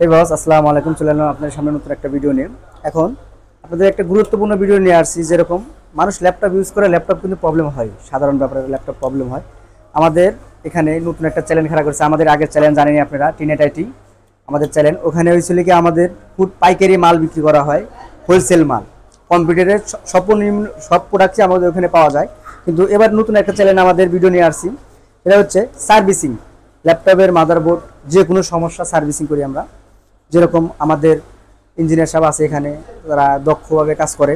এই বস, আসসালামু আলাইকুম। চলে এলাম আপনাদের সামনে নতুন একটা ভিডিও নিয়ে। এখন আপনাদের একটা গুরুত্বপূর্ণ ভিডিও নিয়ে আসছি। যেরকম মানুষ ল্যাপটপ ইউজ করে, ল্যাপটপ কিন্তু প্রবলেম হয়, সাধারণ ব্যাপারে ল্যাপটপ প্রবলেম হয়। আমাদের এখানে নতুন একটা চ্যালেঞ্জ খাড়া করেছে। আমাদের আগের চ্যালেঞ্জ জানেন আপনারা, টিনেট আইটি আমাদের চ্যালেঞ্জ। ওখানে হয়েছিল কি, আমাদের ফুড পাইকারি মাল বিক্রি করা হয়, হোলসেল মাল, কম্পিউটারের সর্বনিম্ন সব প্রোডাক্টই আমাদের ওখানে পাওয়া যায়। কিন্তু এবার নতুন একটা চ্যালেঞ্জ আমাদের ভিডিও নিয়ে আসছি। এটা হচ্ছে সার্ভিসিং। ল্যাপটপের মাদারবোর্ড যে কোনো সমস্যা সার্ভিসিং করি আমরা। যেরকম আমাদের ইঞ্জিনিয়ার সাহেব আছে এখানে, তারা দক্ষভাবে কাজ করে।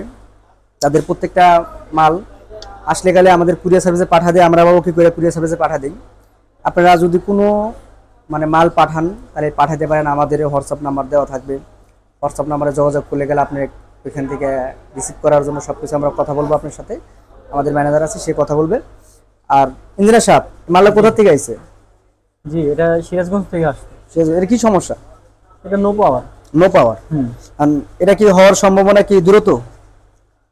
তাদের প্রত্যেকটা মাল আসলে গেলে আমাদের কুরিয়ার সার্ভিসে পাঠা দেয়, আমরা ওকে করে কুরিয়ার সার্ভিসে পাঠা দিই। আপনারা যদি কোনো মাল পাঠান তাহলে পাঠাতে পারেন, আমাদের হোয়াটসঅ্যাপ নাম্বার দেওয়া থাকবে। হোয়াটসঅ্যাপ নাম্বারে যোগাযোগ করলে গেলে আপনি ওইখান থেকে রিসিভ করার জন্য সব কিছু আমরা কথা বলবো আপনার সাথে। আমাদের ম্যানেজার আছে, সে কথা বলবে। আর ইঞ্জিনিয়ার সাহেব, মালটা কোথা থেকে আইছে? জি, এটা সিরাজগঞ্জ থেকে আসছে। এর কি সমস্যা? এটা নো পাওয়ার। No power. এটা কি হওয়ার সম্ভাবনা কি দ্রুত?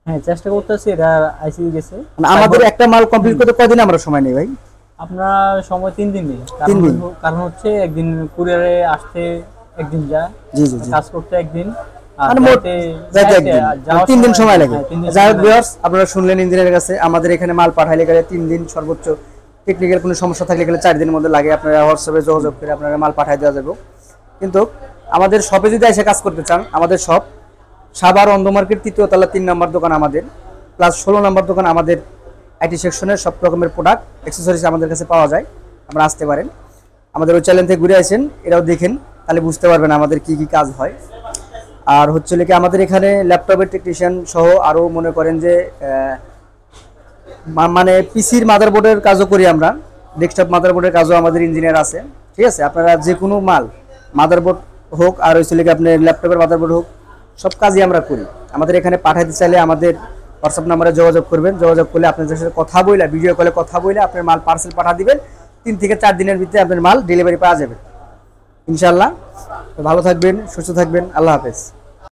হ্যাঁ, চেষ্টা করতেছি। এটা আইসি গেছে। আমাদের একটা মাল কমপ্লিট করতে কয়দিন আমরা সময় নেই ভাই? আপনার সময় 3 দিন নেই। কারণ হচ্ছে একদিন কুরিয়ারে আসতে একদিন যায়, জি জি জি, কাজ করতে একদিন, আর মানে মোট যাইতে একদিন, 3 দিন সময় লাগে। যাই হোক ভিউয়ার্স, আপনারা শুনলেন ইঞ্জিনিয়ারের কাছে। আমাদের এখানে মাল পাঠাইলে গেলে 3 দিন সর্বোচ্চ, টেকনিক্যাল কোনো সমস্যা থাকলে গেলে 4 দিনের মধ্যে লাগে। আপনারা হোয়াটসঅ্যাপে যোগাযোগ করে আপনারা মাল পাঠাই দেওয়া যাবে। কিন্তু আমাদের শপে যদি এসে কাজ করতে চান, আমাদের শপ সাভার অন্ধ মার্কেট 3য় তলা 3 নম্বর দোকান আমাদের, প্লাস 16 নম্বর দোকান আমাদের। আইটি সেকশনের সব রকমের প্রোডাক্ট অ্যাক্সেসরিজ আমাদের কাছে পাওয়া যায়, আমরা আসতে পারেন। আমাদের ওই চ্যানেল থেকে ঘুরে আসেন, এটাও দেখেন, তাহলে বুঝতে পারবেন আমাদের কি কি কাজ হয়। আর হচ্ছে কি, আমাদের এখানে ল্যাপটপের টেকনিশিয়ান সহ আরও মনে করেন যে পিসির মাদারবোর্ডের কাজও করি আমরা, ডেস্কটপ মাদারবোর্ডের কাজও আমাদের ইঞ্জিনিয়ার আছে। ঠিক আছে, আপনারা যে কোনো মাল, মাদারবোর্ড হোক আর হচ্ছে কি আপনার ল্যাপটপের মাদারবোর্ড হোক, সব কাজই আমরা করি। আমাদের এখানে পাঠাতে চাইলে আমাদের হোয়াটসঅ্যাপ নাম্বারে যোগাযোগ করবেন। যোগাযোগ করলে আপনাদের সাথে কথা বলে, ভিডিও কলে কথা বলে আপনার মাল পার্সেল পাঠা দিবেন। 3 থেকে 4 দিনের ভিতরে আপনার মাল ডেলিভারি পাওয়া যাবে ইনশাআল্লাহ। ভালো থাকবেন, সুস্থ থাকবেন, আল্লাহ হাফেজ।